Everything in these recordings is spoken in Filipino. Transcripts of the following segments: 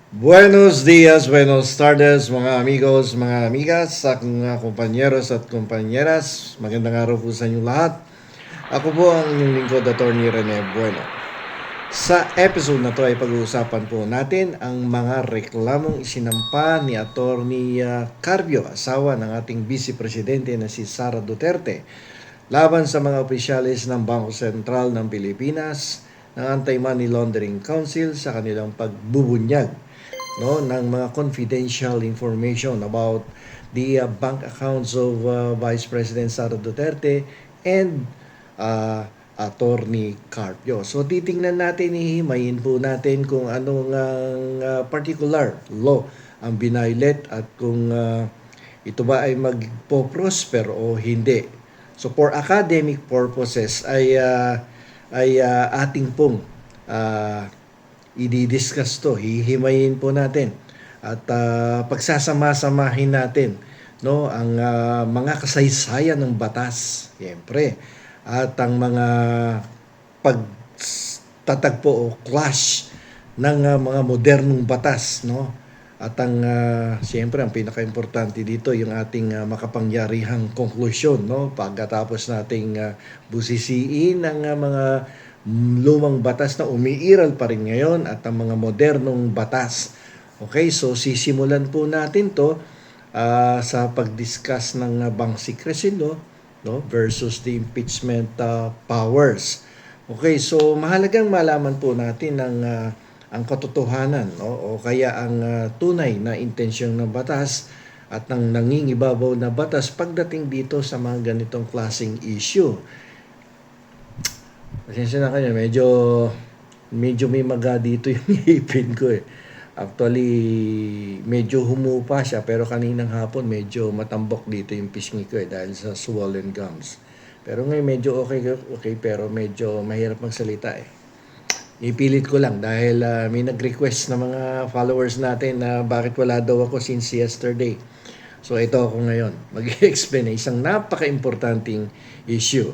Buenos dias, buenos tardes mga amigos, mga amigas, sa aking mga kompanyeros at kompanyeras. Magandang araw po sa inyo lahat. Ako po ang inyong lingkod, Atty. Rene Bueno. Sa episode na to ay pag-uusapan po natin ang mga reklamong isinampa ni Atty. Carbio, asawa ng ating Vice Presidente na si Sara Duterte, laban sa mga opisyalis ng Bangko Sentral ng Pilipinas, ng Anti-Money Laundering Council sa kanilang pagbubunyag ng mga confidential information about the bank accounts of Vice President Sara Duterte and Attorney Carpio. So titingnan natin, ihimayin po natin kung anong particular law ang binaylet at kung ito ba ay magpo-prosper o hindi. So for academic purposes ay ating pong i-discuss to, hihimayin po natin at pagsasama-samahin natin ang mga kasaysayan ng batas, siyempre, at ang mga pagtatagpo o clash ng mga modernong batas, at ang siyempre ang pinaka-importante dito yung ating makapangyarihang konklusyon, pagkatapos nating busisiin ang mga lumang batas na umiiral pa rin ngayon at ang mga modernong batas. Okay, so sisimulan po natin to sa pag-discuss ng bank secrecy law versus the impeachment powers. Okay, so mahalagang malaman po natin ang katotohanan, o kaya ang tunay na intensyon ng batas at ng nangingibabaw na batas pagdating dito sa mga ganitong klaseng issue. Pasensya na kayo, medyo may maga dito yung ngipin ko eh. Actually, medyo humupa siya pero kaninang hapon medyo matambok dito yung pisngi ko dahil sa swollen gums. Pero ngayon medyo okay pero medyo mahirap magsalita eh. Ipilit ko lang dahil may nag-request na mga followers natin na bakit wala daw ako since yesterday. So ito ako ngayon, mag-explain isang napaka-importanting issue.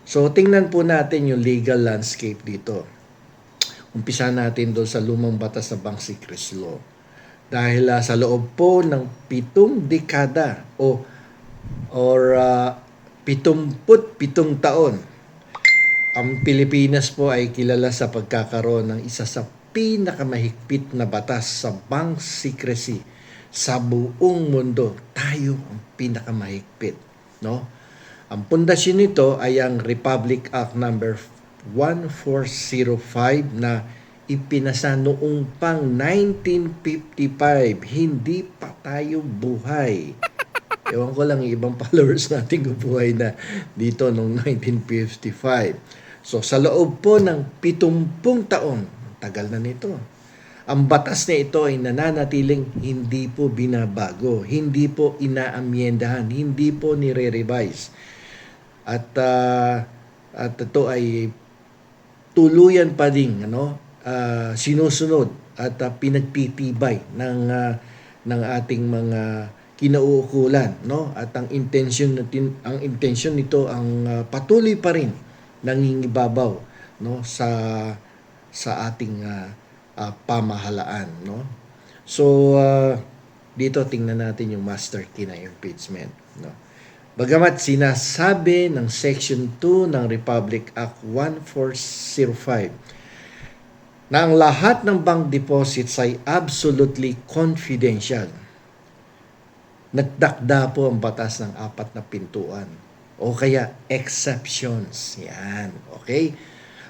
So, tingnan po natin yung legal landscape dito. Umpisa natin doon sa lumang batas na bank secrecy law. Dahil sa loob po ng 7 dekada or 77 taon, ang Pilipinas po ay kilala sa pagkakaroon ng isa sa pinakamahigpit na batas sa bank secrecy sa buong mundo. Tayo ang pinakamahigpit, Ang pundasyon nito ay ang Republic Act number 1405 na ipinasa noong pang 1955. Hindi pa tayo buhay. Ewan ko lang, ibang followers natin buhay na dito noong 1955. So sa loob po ng 70 taon, tagal na nito, ang batas na ito ay nananatiling hindi po binabago, hindi po inaamyendahan, hindi po nire-revise. At ito ay tuluyan pa din sinusunod at pinagtitibay ng ating mga kinauukulan, at ang intention nito ang patuloy pa rin nangingibabaw sa ating pamahalaan, So dito tingnan natin yung master key na impeachment, Bagamat sinasabi ng Section 2 ng Republic Act 1405 na ang lahat ng bank deposits ay absolutely confidential, nagdakda po ang batas ng 4 na pintuan o kaya exceptions. Yan, okay?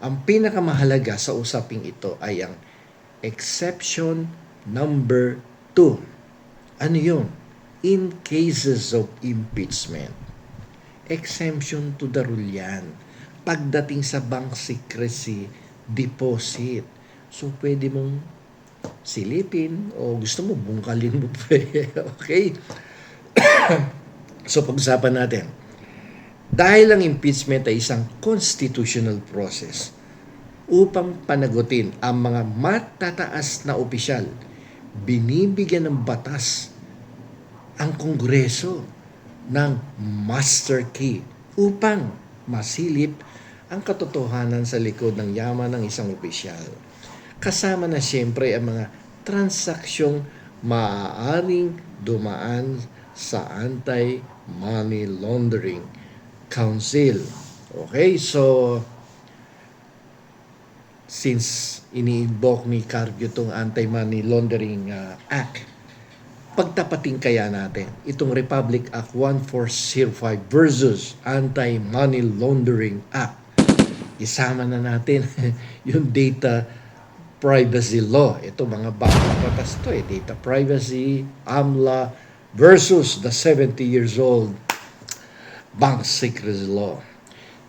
Ang pinakamahalaga sa usaping ito ay ang exception number 2. Ano yun? In cases of impeachment, exemption to the rule yan. Pagdating sa bank secrecy deposit, so pwede mong silipin o gusto mo bungkalin mo pa. Okay? So pag-usapan natin, dahil ang impeachment ay isang constitutional process upang panagutin ang mga matataas na opisyal, binibigyan ng batas ang Kongreso ng master key upang masilip ang katotohanan sa likod ng yaman ng isang opisyal. Kasama na siyempre ang mga transaksyong maaaring dumaan sa Anti-Money Laundering Council. Okay, so since ini-invoke ni Carpio itong Anti-Money Laundering Act, pagtapating kaya natin itong Republic Act 1405 versus Anti-Money Laundering Act. Isama na natin yung Data Privacy Law. Ito mga bagong batas to Data Privacy, AMLA versus the 70 years old Bank Secrecy Law.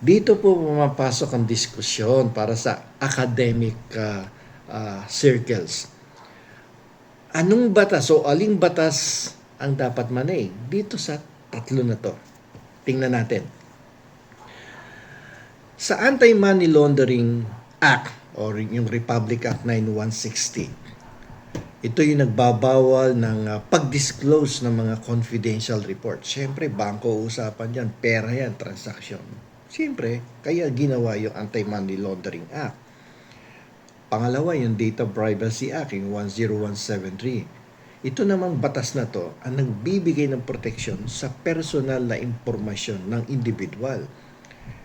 Dito po pumapasok ang diskusyon para sa academic circles. Anong batas o aling batas ang dapat manaig dito sa tatlo na to? Tingnan natin. Sa Anti-Money Laundering Act o yung Republic Act 9160, ito yung nagbabawal ng pag-disclose ng mga confidential reports. Siyempre, bangko usapan yan, pera yan, transaction. Siyempre, kaya ginawa yung Anti-Money Laundering Act. Pangalawa, yung Data Privacy Act, yung 10173. Ito namang batas na to ang nagbibigay ng proteksyon sa personal na impormasyon ng individual.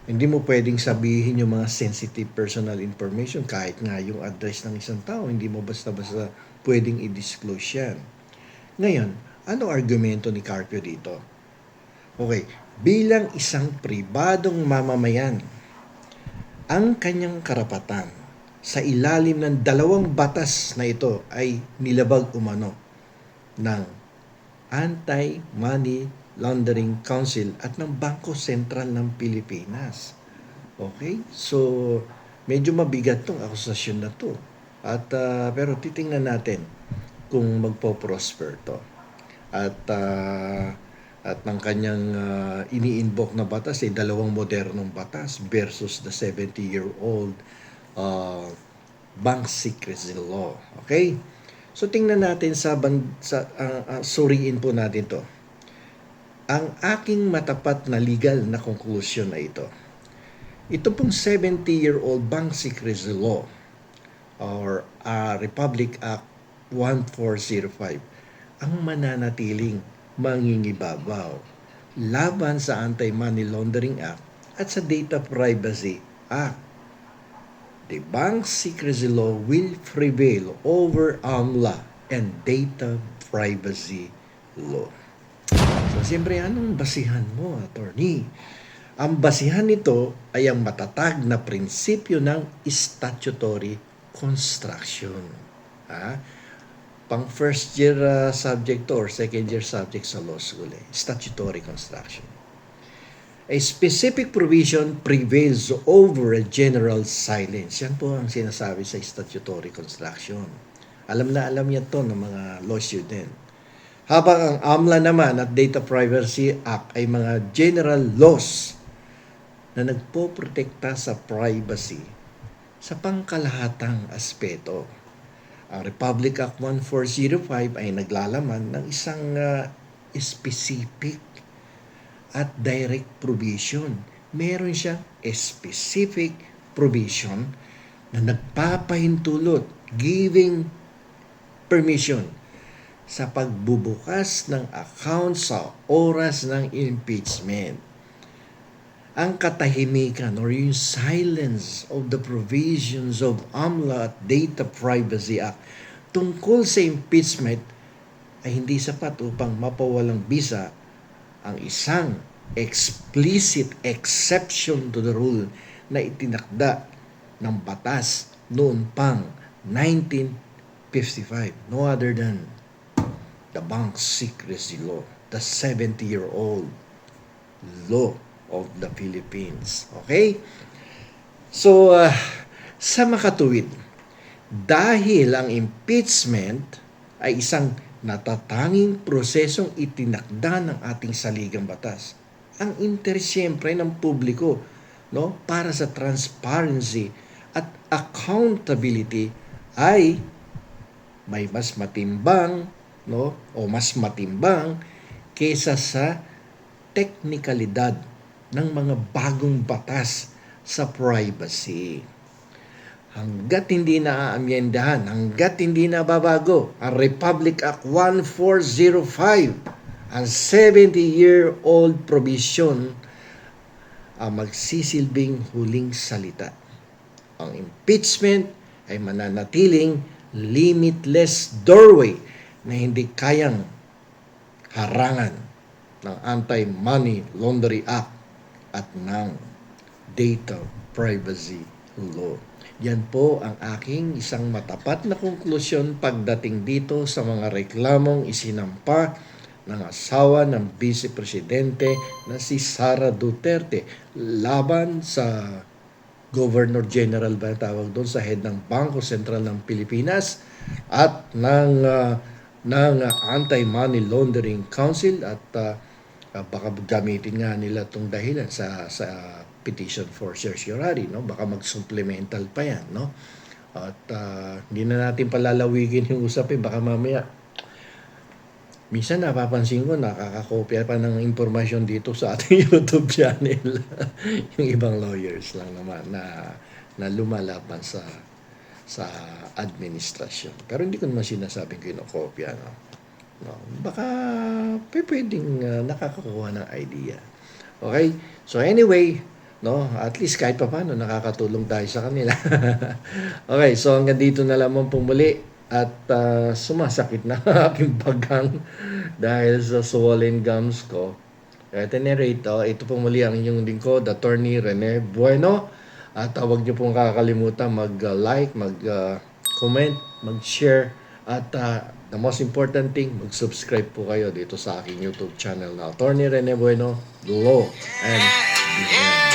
Hindi mo pwedeng sabihin yung mga sensitive personal information kahit nga yung address ng isang tao. Hindi mo basta-basta pwedeng i-disclose yan. Ngayon, ano argumento ni Carpio dito? Okay, bilang isang pribadong mamamayan, ang kanyang karapatan sa ilalim ng dalawang batas na ito ay nilabag umano ng Anti-Money Laundering Council at ng Bangko Sentral ng Pilipinas. Okay? So, medyo mabigat tong akusasyon na to. At pero titingnan natin kung magpo-prosper to. At ng kanyang ini-invoke na batas ay dalawang modernong batas versus the 70-year-old Bank Secrecy Law. Okay? So tingnan natin suriin po natin to. Ang aking matapat na legal na konklusyon na ito. Ito pong 70-year-old Bank Secrecy Law or Republic Act 1405 ang mananatiling mangingibabaw laban sa Anti-Money Laundering Act at sa Data Privacy Act. The Bank Secrecy Law will prevail over AMLA and Data Privacy Law. So, siyempre, anong basihan mo, attorney? Ang basihan nito ay ang matatag na prinsipyo ng statutory construction. Pang first year subject or second year subject sa law school, statutory construction. A specific provision prevails over a general silence. Yan po ang sinasabi sa statutory construction. Alam na alam yan to ng mga law student. Habang ang AMLA naman at Data Privacy Act ay mga general laws na nagpoprotekta sa privacy sa pangkalahatang aspeto. Ang Republic Act 1405 ay naglalaman ng isang specific at direct provision. Meron siyang specific provision na nagpapahintulot, giving permission sa pagbubukas ng account sa oras ng impeachment. Ang katahimikan or yung silence of the provisions of AMLA at Data Privacy Act tungkol sa impeachment ay hindi sapat upang mapawalang bisa ang isang explicit exception to the rule na itinakda ng batas noon pang 1955. No other than the Bank Secrecy Law, the 70-year-old law of the Philippines. Okay? So, sa makatuwid, dahil ang impeachment ay isang natatanging prosesong itinakda ng ating saligang batas, ang interes siyempre ng publiko, no, para sa transparency at accountability ay may mas matimbang, no, o mas matimbang kaysa sa teknikalidad ng mga bagong batas sa privacy. hanggat hindi naaamyendahan, hanggat hindi nababago ang Republic Act 1405, ang 70-year-old provision ang magsisilbing huling salita. Ang impeachment ay mananatiling limitless doorway na hindi kayang harangan ng Anti-Money Laundering Act at ng Data Privacy Law. Yan po ang aking isang matapat na konklusyon pagdating dito sa mga reklamong isinampa ng asawa ng Vice Presidente na si Sara Duterte laban sa Governor General ba tawag doon, sa head ng Bangko Sentral ng Pilipinas at ng Anti-Money Laundering Council at baka gamitin nga nila itong dahilan sa petition for certiorari, no? Baka mag-supplemental pa yan, no? At hindi na natin palalawigin yung usapin, baka mamaya minsan napapansin ko nakakakopya pa ng impormasyon dito sa ating YouTube channel. Yung ibang lawyers lang naman na lumalaban sa administrasyon. Pero hindi ko naman sinasabing kinokopya, no? No, baka pwedeng nakakakuha ng idea. Okay? So anyway, no, at least kahit pa paano nakakatulong tayo sa kanila. Okay, so hanggang dito na lamang pumuli at sumasakit na aking bagang dahil sa swollen gums ko. At any rate, ito po muli ang inyong lingkod, Attorney Rene Bueno. At huwag niyo pong kakalimutan mag-like, mag-comment, mag-share at the most important thing, mag-subscribe po kayo dito sa aking YouTube channel na Attorney Rene Bueno, Law and Beyond.